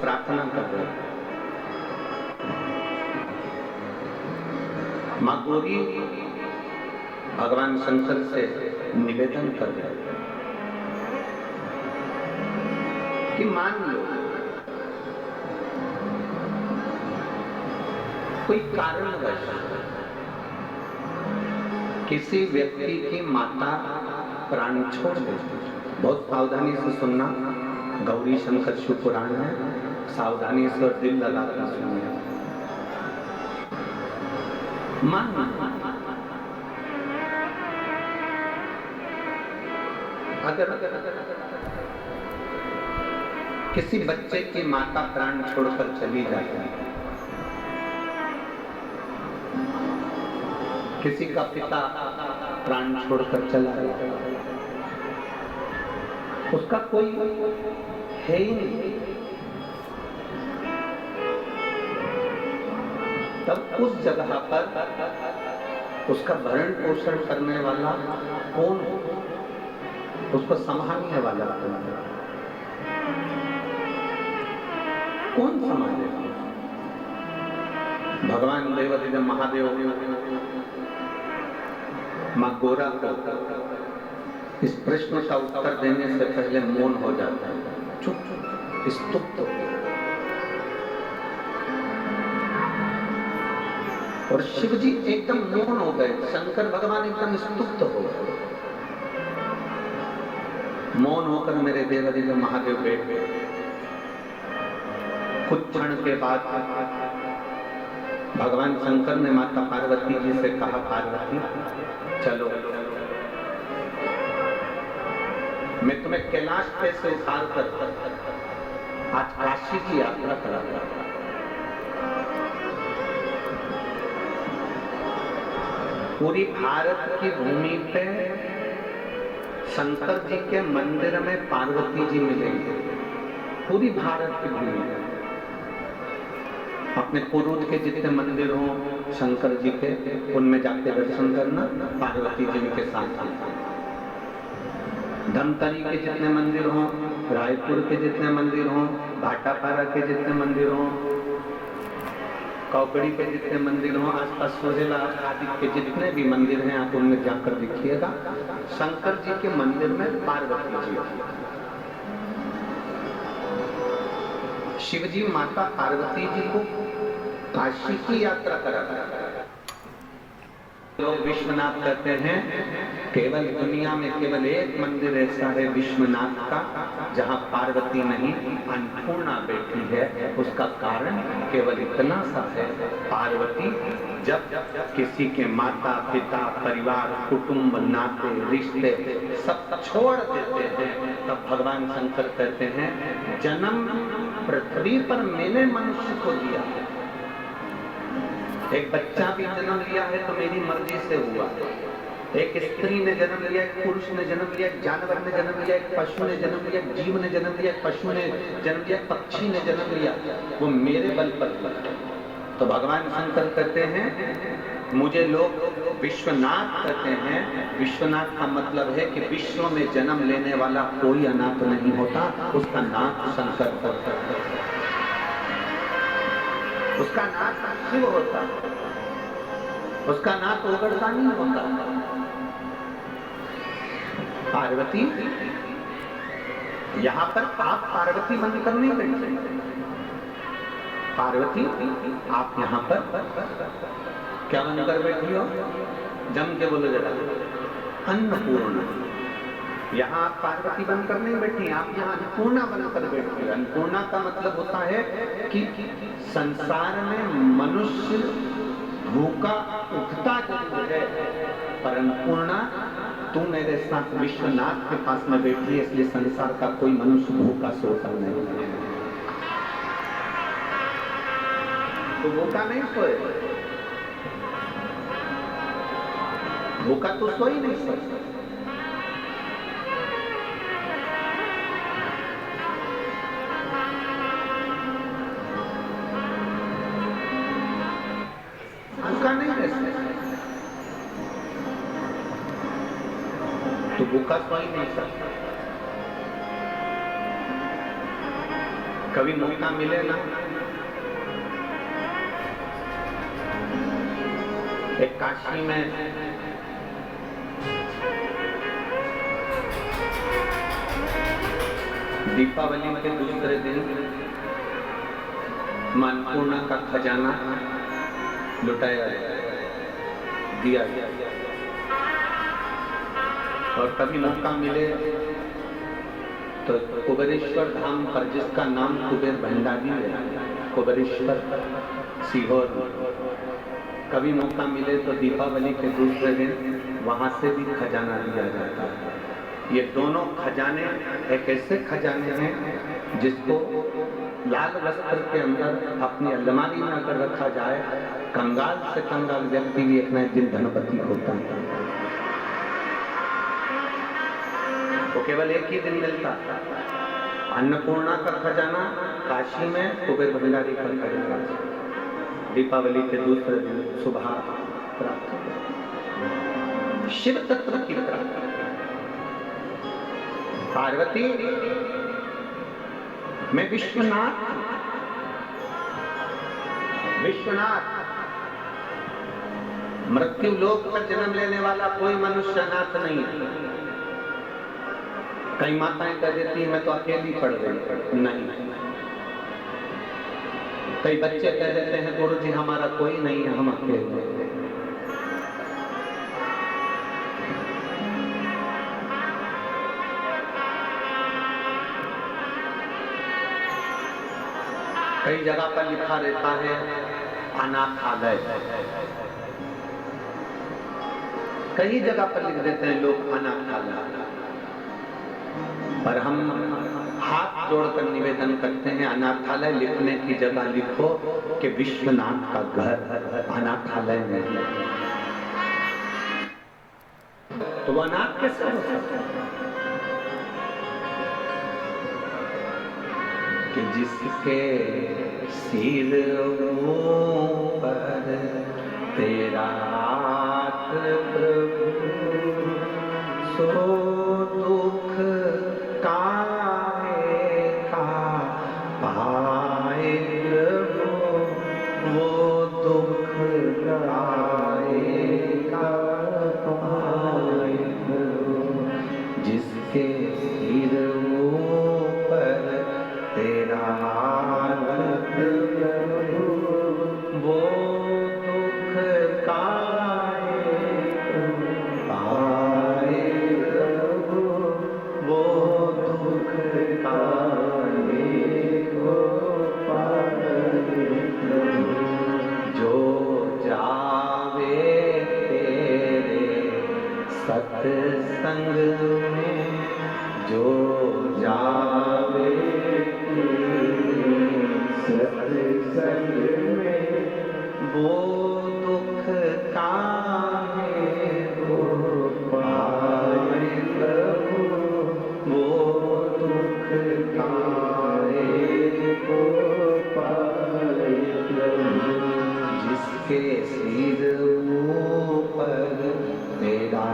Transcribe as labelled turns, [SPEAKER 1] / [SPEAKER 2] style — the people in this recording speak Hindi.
[SPEAKER 1] प्रार्थना कर रहे थे। माँ गौरी भगवान शंकर से निवेदन कर रहे थे कि मान लो कोई कारणवश किसी व्यक्ति की माता प्राण छोड़ देती, बहुत सावधानी से सुनना, गौरी शंकर शिव पुराण है, सावधानी से और दिल लगाकर सुनिए। मान अगर किसी बच्चे की माता प्राण छोड़कर चली जाती है, किसी का पिता प्राण छोड़कर चला गया, उसका कोई है ही नहीं, तब उस जगह पर उसका भरण पोषण करने वाला कौन, उसको संभालने वाला कौन संभालेगा? भगवान देवाधिदेव महादेव माँ गौरा को इस प्रश्न का उत्तर देने से पहले मौन हो जाता है, चुप स्तुप्त। और शिव जी एकदम मौन हो गए, शंकर भगवान एकदम स्तुप्त हो गए। मौन होकर मेरे देवाधिदेव महादेव बैठ गए। कुछ क्षण के बाद भगवान शंकर ने माता पार्वती जी से कहा, पार्वती चलो मैं तुम्हें कैलाश पे से उतार कर आज काशी की यात्रा कराऊंगा। पूरी भारत की भूमि पे शंकर जी के मंदिर में पार्वती जी मिलेंगे, पूरी भारत की भूमि में। अपने पूर्वज के जितने मंदिर हों शंकर जी के, उनमें जाके दर्शन करना, पार्वती जी के साथ। धमतरी के जितने मंदिर हों, रायपुर के जितने मंदिर हों, भाटापारा के जितने मंदिर हों, कौकड़ी के जितने मंदिर हों, आसपास सोहेला आदि के जितने भी मंदिर हैं, आप उनमें जाकर देखिएगा, शंकर जी के मंदिर में पार्वती जी। शिवजी माता पार्वती जी को काशी की यात्रा कराता। लोग विश्वनाथ कहते हैं, केवल दुनिया में केवल एक मंदिर ऐसा है विश्वनाथ का जहां पार्वती नहीं अन्नपूर्णा बैठी है। उसका कारण केवल इतना सा है, पार्वती जब किसी के माता पिता परिवार कुटुंब नाते रिश्ते सब छोड़ देते हैं, तब भगवान शंकर कहते हैं, जन्म पृथ्वी पर मैंने मनुष्य को दिया है। एक बच्चा भी जन्म लिया है तो मेरी मर्जी से हुआ। एक स्त्री ने जन्म लिया, एक पुरुष ने जन्म लिया, एक जानवर ने जन्म लिया, एक पशु ने जन्म लिया, एक जीव ने जन्म लिया, एक पशु ने जन्म लिया, पक्षी ने जन्म लिया, वो मेरे बल पर। तो भगवान शंकर कहते हैं, मुझे लोग विश्वनाथ कहते हैं। विश्वनाथ का मतलब है कि विश्व में जन्म लेने वाला कोई अनाथ नहीं होता, उसका नाथ शंकर होता है, उसका नाथ शिव होता, उसका नाथ उगड़ता नहीं होता। पार्वती यहां पर आप पार्वती बनकर नहीं बैठे, पार्वती आप यहां पर क्या बनकर बैठी हो? जम के बोलो जरा, अन्नपूर्णा। यहाँ आप पार्वती बनकर नहीं बैठी, आप यहाँ अन्नपूर्णा बनकर बैठी हो। अन्नपूर्णा का मतलब होता है कि संसार में मनुष्य भूखा उठता जरूर है, पर अन्नपूर्णा तू मेरे साथ विश्वनाथ के पास में बैठी है, इसलिए संसार का कोई मनुष्य भूखा सोता नहीं है। तो भूखा नहीं सोए, भूखा तो सो ही नहीं सकता। भूखा नहीं रह सकता, तो भूखा सो ही नहीं सकता। कभी मौका मिले ना, एक काशी में दीपावली के दूसरे दिन अन्नपूर्णा का खजाना लुटाया दिया गया। और कभी मौका मिले तो कुबेरेश्वर धाम पर, जिसका नाम कुबेर भंडारी है, कुबेरेश्वर सीहोर, कभी मौका मिले तो दीपावली के दूसरे दिन वहां से भी खजाना दिया जाता है। ये दोनों खजाने एक ऐसे खजाने हैं जिसको लाल वस्त्र के अंदर अपनी अलमारी में अगर रखा जाए, कंगाल से कंगाल व्यक्ति भी एक न एक दिन धनपति होता है। वो केवल एक ही दिन मिलता। अन्नपूर्णा का खजाना काशी में, कुबेर भंडारी का खजाना दीपावली के दूसरे दिन सुबह प्राप्त। शिव तत्व की प्राप्ति। पार्वती मैं विश्वनाथ, विश्वनाथ मृत्यु लोक पर जन्म लेने वाला कोई मनुष्य अनाथ नहीं है। कई माताएं कह देती मैं तो अकेली पड़ गई, नहीं। कई बच्चे कह देते हैं गुरु जी हमारा कोई नहीं है, हम अकेले। कई जगह पर लिखा रहता है अनाथालय, कई जगह पर लिख देते हैं लोग अनाथालय। पर हम हाथ जोड़कर निवेदन करते हैं, अनाथालय लिखने की जगह लिखो कि विश्वनाथ का घर, अनाथालय नहीं। तो वो अनाथ कैसे हो सकता है? कि जिसके सिर पर तेरा हाथ प्रभु, सो दुख काहे का पाए प्रभु, वो दुख काहे का पाए प्रभु। जिसके सिर पर तेरा हाथ प्रभु, वो दुख काहे पाए प्रभु, वो दुख काहे को पाए प्रभु। जो जावे तेरे सत्संग में, जो जावे सत्संग में, वो दुख काहे को पाए प्रभु, वो दुख काहे को पाए प्रभु। जिसके सिर पर तेरा